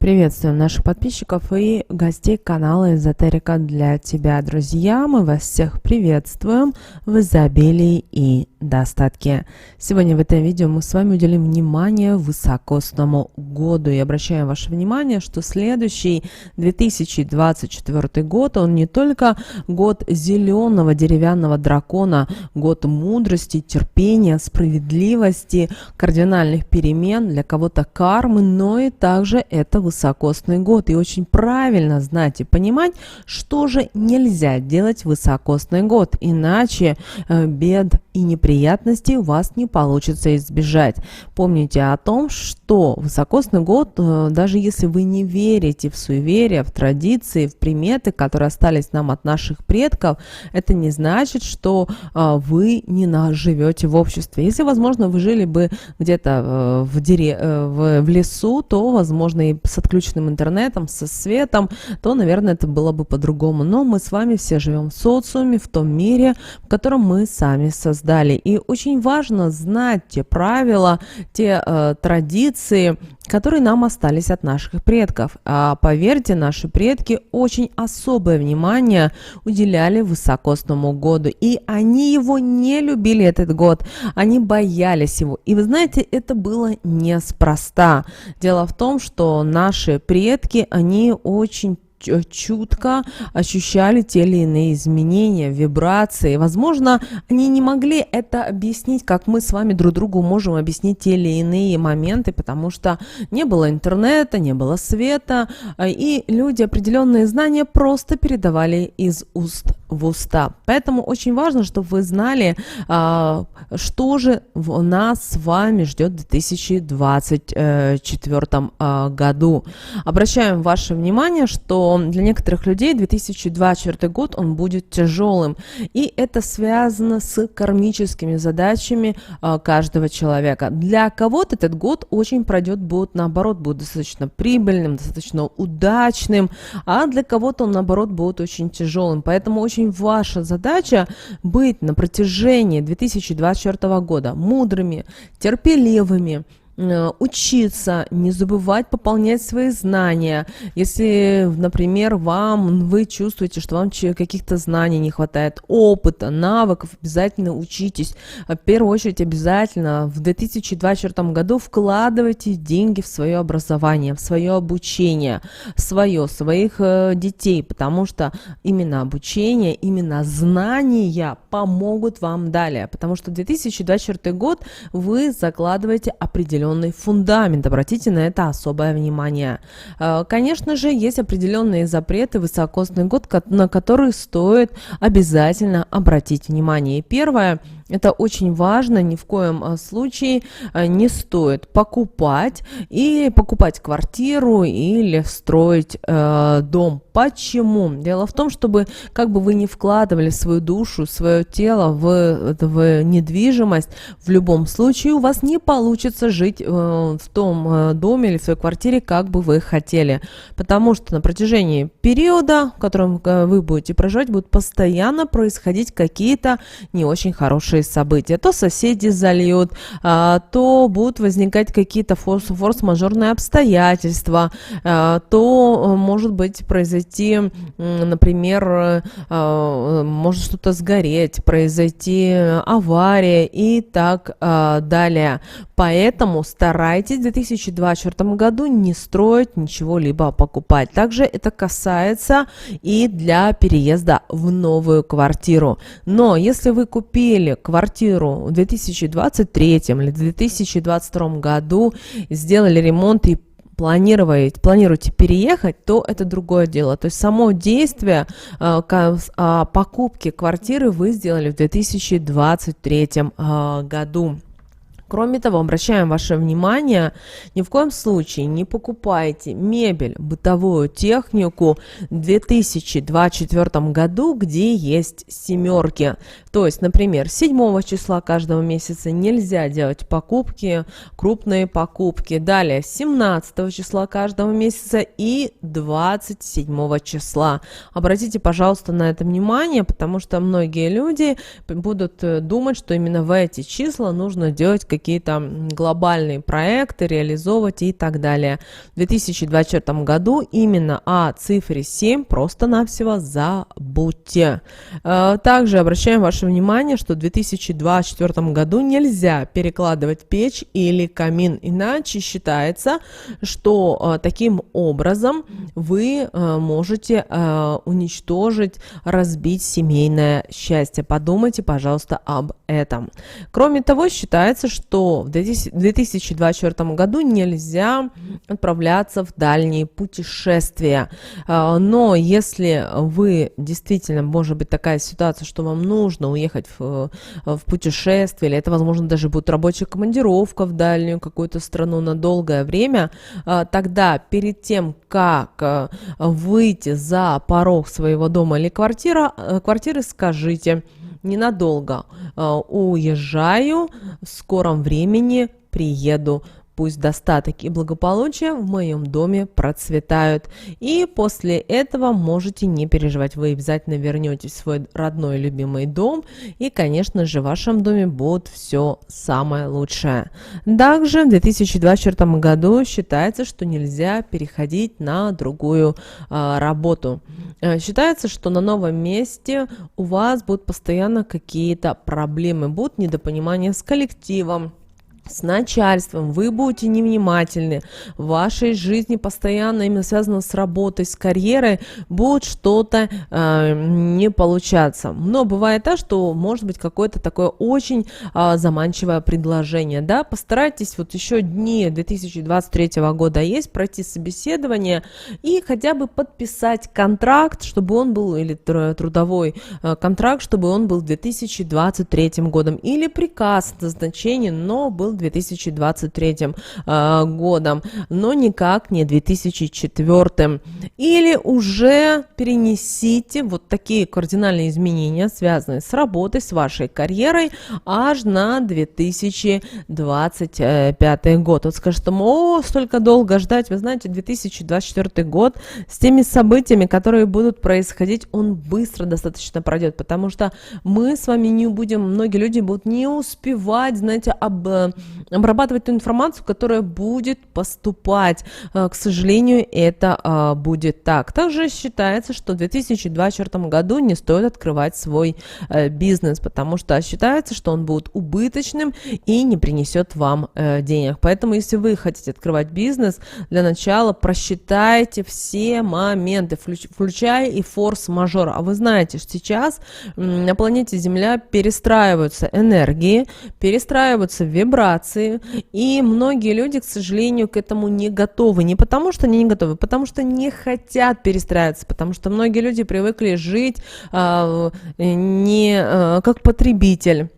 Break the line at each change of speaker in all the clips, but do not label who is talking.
Приветствуем наших подписчиков и гостей канала Эзотерика для тебя, друзья. Мы вас всех приветствуем в изобилии и достатке. Сегодня в этом видео мы с вами уделим внимание высокосному году и обращаем ваше внимание, что следующий 2024 год, он не только год зеленого деревянного дракона, год мудрости, терпения, справедливости, кардинальных перемен, для кого-то кармы, но и также это высокосный год. И очень правильно знать и понимать, что же нельзя делать в высокосный год, иначе бед и неприятностей у вас не получится избежать. Помните о том, что высокосный год, даже если вы не верите в суеверия, в традиции, в приметы, которые остались нам от наших предков, это не значит, что вы не живете в обществе. Если, возможно, вы жили бы где-то в лесу, то, возможно, и с отключенным интернетом, со светом, то, наверное, это было бы по-другому. Но мы с вами все живем в социуме, в том мире, в котором мы сами создали. И очень важно знать те правила, те традиции, которые нам остались от наших предков. А поверьте, наши предки очень особое внимание уделяли высокосному году. И они его не любили, этот год. Они боялись его. И вы знаете, это было неспроста. Дело в том, что наши предки, они очень чутко ощущали те или иные изменения, вибрации. Возможно, они не могли это объяснить, как мы с вами друг другу можем объяснить те или иные моменты, потому что не было интернета, не было света, и люди определенные знания просто передавали из уст в уста. Поэтому очень важно, чтобы вы знали, что же нас с вами ждет в 2024 году. Обращаем ваше внимание, что для некоторых людей 2024 год, он будет тяжелым. И это связано с кармическими задачами каждого человека. Для кого-то этот год очень будет достаточно прибыльным, достаточно удачным, а для кого-то он, наоборот, будет очень тяжелым. Поэтому очень ваша задача быть на протяжении 2024 года мудрыми, терпеливыми, учиться, не забывать пополнять свои знания. Если, например, вы чувствуете, что вам каких-то знаний не хватает, опыта, навыков, обязательно учитесь. В первую очередь, обязательно в 2024 году вкладывайте деньги в свое образование, в свое обучение, своих детей, потому что именно обучение, именно знания помогут вам далее, потому что 2024 год вы закладываете определенный фундамент. Обратите на это особое внимание. Конечно же, есть определенные запреты в высокосный год, на которые стоит обязательно обратить внимание. И первое, это очень важно, ни в коем случае не стоит покупать квартиру или строить дом. Почему? Дело в том, чтобы как бы вы не вкладывали свою душу, свое тело в недвижимость, в любом случае у вас не получится жить в том доме или в своей квартире, как бы вы хотели. Потому что на протяжении периода, в котором вы будете проживать, будут постоянно происходить какие-то не очень хорошие события. То соседи зальют, то будут возникать какие-то форс-мажорные обстоятельства, то может быть произойти, например, может что-то сгореть, произойти авария и так далее. Поэтому старайтесь в 2024 году не строить ничего либо покупать. Также это касается и для переезда в новую квартиру. Но если вы купили квартиру в 2023 или 2022 году, сделали ремонт и планируете переехать, то это другое дело. То есть само действие покупки квартиры вы сделали в 2023 году. Кроме того, обращаем ваше внимание, ни в коем случае не покупайте мебель, бытовую технику в 2024 году, где есть семерки. То есть, например, 7 числа каждого месяца нельзя делать покупки, крупные покупки. Далее, 17 числа каждого месяца и 27 числа. Обратите, пожалуйста, на это внимание, потому что многие люди будут думать, что именно в эти числа нужно делать какие-то какие-то глобальные проекты реализовывать и так далее. В 2024 году именно о цифре 7 просто-навсего забудьте. Также обращаем ваше внимание, что в 2024 году нельзя перекладывать печь или камин, иначе считается, что таким образом вы можете уничтожить, разбить семейное счастье. Подумайте, пожалуйста, об этом. Кроме того, считается, что в 2024 году нельзя отправляться в дальние путешествия. Но если вы действительно, может быть такая ситуация, что вам нужно уехать в путешествие, или это, возможно, даже будет рабочая командировка в дальнюю какую-то страну на долгое время, тогда перед тем, как выйти за порог своего дома или квартиры, скажите: ненадолго уезжаю, в скором времени приеду. Пусть достаток и благополучие в моем доме процветают. И после этого можете не переживать. Вы обязательно вернетесь в свой родной любимый дом. И, конечно же, в вашем доме будет все самое лучшее. Также в 2024 году считается, что нельзя переходить на другую работу. Считается, что на новом месте у вас будут постоянно какие-то проблемы. Будут недопонимания с коллективом, с начальством, вы будете невнимательны, в вашей жизни постоянно именно связано с работой, с карьерой, будет что-то не получаться. Но бывает так, что может быть какое-то такое очень заманчивое предложение, да, постарайтесь вот еще дни 2023 года есть, пройти собеседование и хотя бы подписать контракт, чтобы он был, или трудовой контракт, чтобы он был 2023 годом, или приказ о назначении, но был 2023 годом, но никак не 2004. Или уже перенесите вот такие кардинальные изменения, связанные с работой, с вашей карьерой, аж на 2025 год. Вот скажете: о, столько долго ждать. Вы знаете, 2024 год с теми событиями, которые будут происходить, он быстро достаточно пройдет, потому что мы с вами не будем, многие люди будут не успевать, знаете, обрабатывать ту информацию, которая будет поступать. К сожалению, это будет так. Также считается, что в 2024 году не стоит открывать свой бизнес, потому что считается, что он будет убыточным и не принесет вам денег. Поэтому, если вы хотите открывать бизнес, для начала просчитайте все моменты, включая и форс-мажор. А вы знаете, что сейчас на планете Земля перестраиваются энергии, перестраиваются вибрации, и многие люди, к сожалению, к этому не готовы. Не потому, что они не готовы, потому что не хотят перестраиваться, потому что многие люди привыкли жить не как потребитель.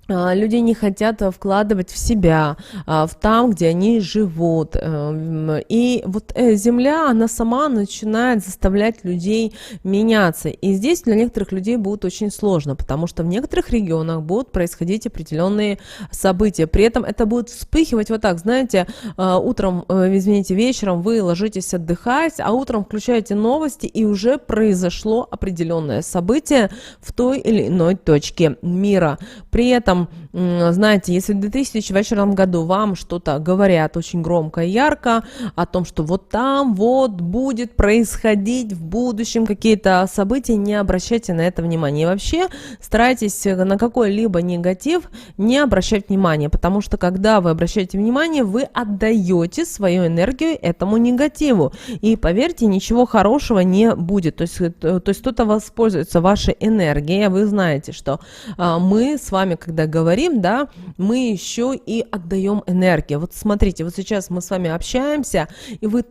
Люди не хотят вкладывать в себя, в там, где они живут. И вот Земля, она сама начинает заставлять людей меняться. И здесь для некоторых людей будет очень сложно, потому что в некоторых регионах будут происходить определенные события. При этом это будет вспыхивать вот так, знаете, утром, извините, вечером вы ложитесь отдыхать, а утром включаете новости, и уже произошло определенное событие в той или иной точке мира. При этом, знаете, если в 2024 году вам что-то говорят очень громко и ярко о том, что вот там вот будет происходить в будущем какие-то события, не обращайте на это внимания. И вообще старайтесь на какой-либо негатив не обращать внимания, потому что когда вы обращаете внимание, вы отдаете свою энергию этому негативу. И поверьте, ничего хорошего не будет. То есть кто-то воспользуется вашей энергией, а вы знаете, что мы с вами, когда говорим, да, мы еще и отдаем энергию. Вот смотрите, вот сейчас мы с вами общаемся, и вы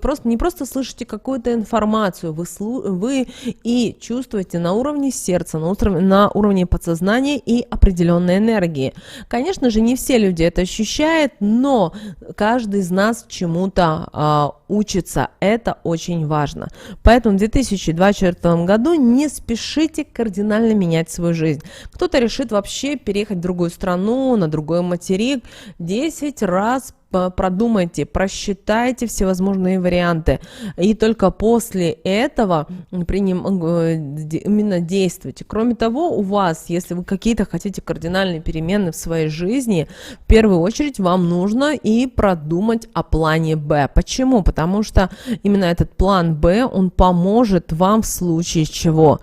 просто не просто слышите какую-то информацию, вы и чувствуете на уровне сердца, на уровне подсознания и определенной энергии. Конечно же, не все люди это ощущают, но каждый из нас чему-то учится. Это очень важно. Поэтому в 2024 году не спешите кардинально менять свою жизнь. Кто-то решит вообще переехать в другую страну, на другой материк, 10 раз продумайте, просчитайте всевозможные варианты, и только после этого именно действуйте. Кроме того, у вас, если вы какие-то хотите кардинальные перемены в своей жизни, в первую очередь вам нужно и продумать о плане Б. Почему? Потому что именно этот план Б, он поможет вам в случае чего.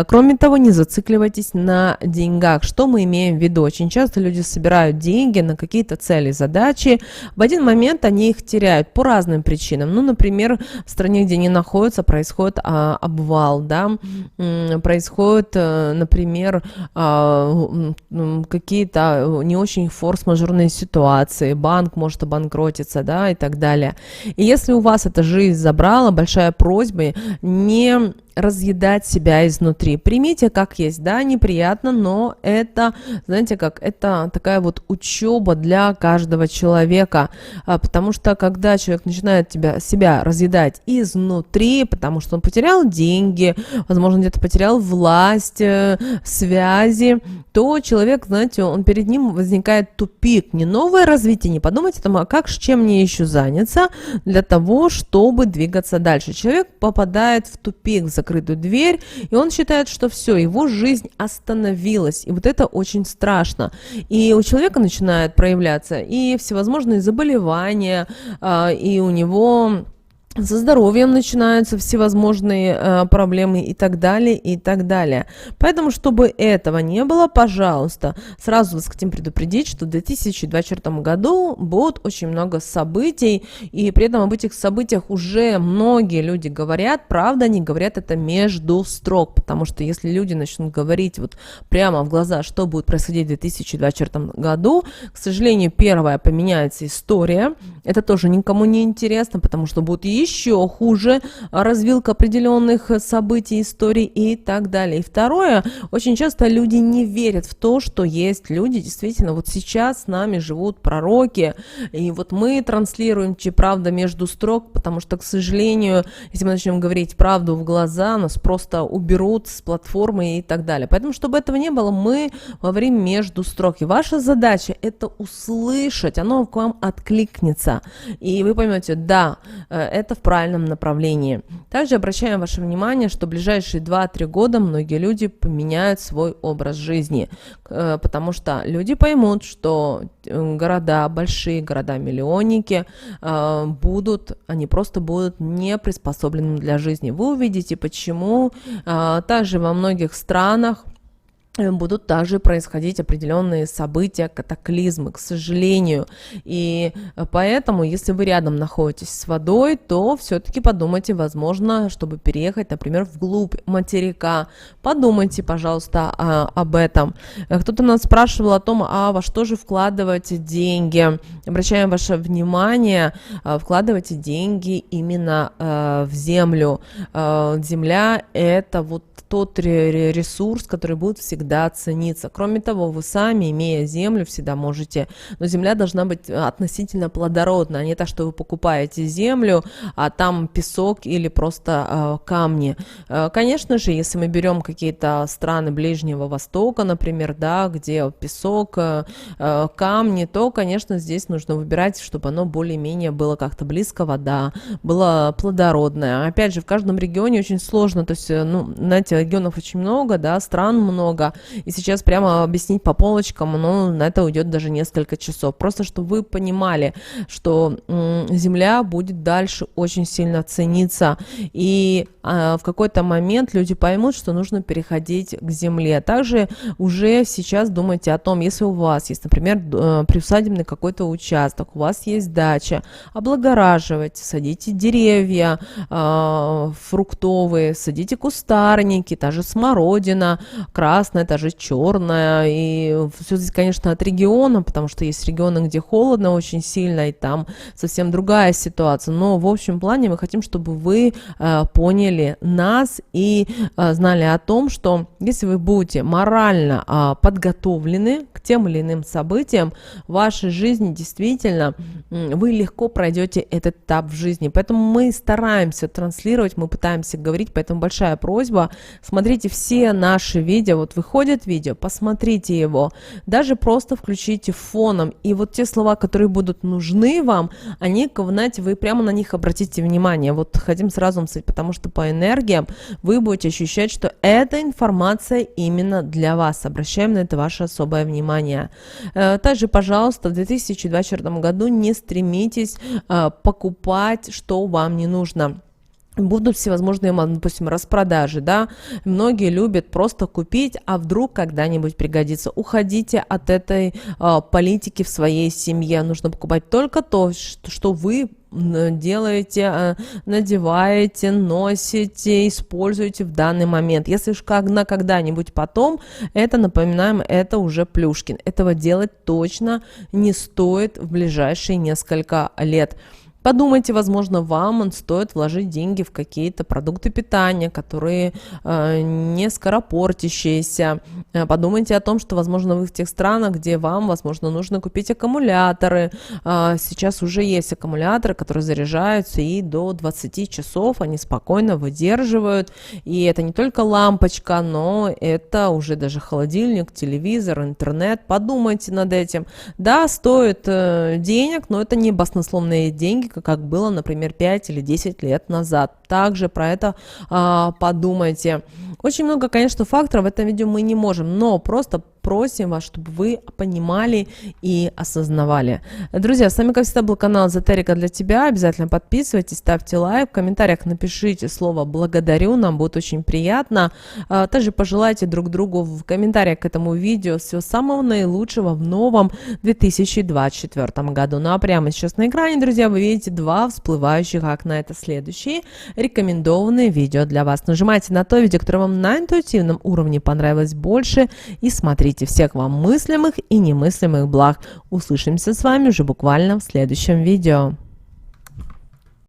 Кроме того, не зацикливайтесь на деньгах. Что мы имеем в виду? Очень часто люди собирают деньги на какие-то цели, задачи. В один момент они их теряют по разным причинам. Ну, например, в стране, где они находятся, происходит обвал, да, происходит, например, какие-то не очень форс-мажорные ситуации, банк может обанкротиться, да, и так далее. И если у вас эта жизнь забрала, большая просьба не разъедать себя изнутри. Примите как есть, да, неприятно, но это, знаете, как это такая вот учеба для каждого человека, потому что когда человек начинает себя разъедать изнутри, потому что он потерял деньги, возможно, где-то потерял власть, связи, то человек, знаете, он перед ним возникает тупик, не новое развитие, не подумайте о том, а как, с чем мне еще заняться для того, чтобы двигаться дальше. Человек попадает в тупик, в закрытую дверь, и он считает, что все, его жизнь остановилась, и вот это очень страшно. И у человека начинают проявляться и всевозможные заболевания, и у него со здоровьем начинаются всевозможные проблемы и так далее, и так далее. Поэтому, чтобы этого не было, пожалуйста, сразу вас хотим предупредить, что в 2024 году будет очень много событий, и при этом об этих событиях уже многие люди говорят, правда, они говорят это между строк, потому что если люди начнут говорить вот прямо в глаза, что будет происходить в 2024 году, к сожалению, первое, поменяется история, это тоже никому не интересно, потому что будут еще хуже развилка определенных событий, историй и так далее. И второе, очень часто люди не верят в то, что есть люди, действительно, вот сейчас с нами живут пророки, и вот мы транслируем правду между строк, потому что, к сожалению, если мы начнем говорить правду в глаза, нас просто уберут с платформы и так далее. Поэтому, чтобы этого не было, мы говорим между строк. И ваша задача это услышать, оно к вам откликнется, и вы поймете, да, это в правильном направлении. Также обращаем ваше внимание, что в ближайшие 2-3 года многие люди поменяют свой образ жизни, потому что люди поймут, что города, большие города-миллионники они просто будут не приспособлены для жизни. Вы увидите, почему также во многих странах будут также происходить определенные события, катаклизмы, к сожалению. И поэтому, если вы рядом находитесь с водой, то все-таки подумайте, возможно, чтобы переехать, например, вглубь материка. Подумайте, пожалуйста, об этом. Кто-то нас спрашивал о том, во что же вкладывать деньги. Обращаем ваше внимание, вкладывайте деньги именно в землю. Земля – это вот тот ресурс, который будет всегда цениться. Кроме того, вы сами, имея землю, всегда можете, но земля должна быть относительно плодородна, а не так, что вы покупаете землю, а там песок или просто камни. Конечно же, если мы берем какие-то страны Ближнего Востока, например, да, где песок, камни, то, конечно, здесь нужно выбирать, чтобы оно более-менее было как-то близко, вода, было плодородное. Опять же, в каждом регионе очень сложно, то есть, знаете, регионов очень много, да, стран много, и сейчас прямо объяснить по полочкам, на это уйдет даже несколько часов. Просто чтобы вы понимали, что земля будет дальше очень сильно цениться, и в какой-то момент люди поймут, что нужно переходить к земле. Также уже сейчас думайте о том, если у вас есть, например, приусадебный какой-то участок, у вас есть дача, облагораживайте, садите деревья фруктовые, садите кустарники, та же смородина, красная, та же черная, и все здесь, конечно, от региона, потому что есть регионы, где холодно очень сильно, и там совсем другая ситуация, но в общем плане мы хотим, чтобы вы поняли нас и знали о том, что если вы будете морально подготовлены к тем или иным событиям, в вашей жизни действительно вы легко пройдете этот этап в жизни, поэтому мы стараемся транслировать, мы пытаемся говорить, поэтому большая просьба, смотрите все наши видео, вот вы заходит видео, посмотрите его, даже просто включите фоном, и вот те слова, которые будут нужны вам, они, знаете, вы прямо на них обратите внимание. Вот хотим сразу сказать, потому что по энергиям вы будете ощущать, что эта информация именно для вас. Обращаем на это ваше особое внимание. Также, пожалуйста, в 2024 году не стремитесь покупать, что вам не нужно. Будут всевозможные, допустим, распродажи, да, многие любят просто купить, а вдруг когда-нибудь пригодится. Уходите от этой политики в своей семье, нужно покупать только то, что вы делаете, надеваете, носите, используете в данный момент. Если уж на когда-нибудь потом, это, напоминаем, это уже Плюшкин. Этого делать точно не стоит в ближайшие несколько лет. Подумайте, возможно, вам стоит вложить деньги в какие-то продукты питания, которые не скоропортящиеся. Подумайте о том, что, возможно, вы в тех странах, где вам, возможно, нужно купить аккумуляторы. Сейчас уже есть аккумуляторы, которые заряжаются и до 20 часов они спокойно выдерживают. И это не только лампочка, но это уже даже холодильник, телевизор, интернет. Подумайте над этим. Да, стоит денег, но это не баснословные деньги, как было, например, 5 или 10 лет назад. Также про это подумайте. Очень много, конечно, факторов в этом видео мы не можем, но просто просим вас, чтобы вы понимали и осознавали. Друзья, с вами, как всегда, был канал Эзотерика для тебя. Обязательно подписывайтесь, ставьте лайк, в комментариях напишите слово «благодарю», нам будет очень приятно. Также пожелайте друг другу в комментариях к этому видео всего самого наилучшего в новом 2024 году. Ну а прямо сейчас на экране, друзья, вы видите два всплывающих окна. Это следующие рекомендованные видео для вас. Нажимайте на то видео, которое вам на интуитивном уровне понравилось больше, и смотрите. Всех вам мыслимых и немыслимых благ. Услышимся с вами уже буквально в следующем видео.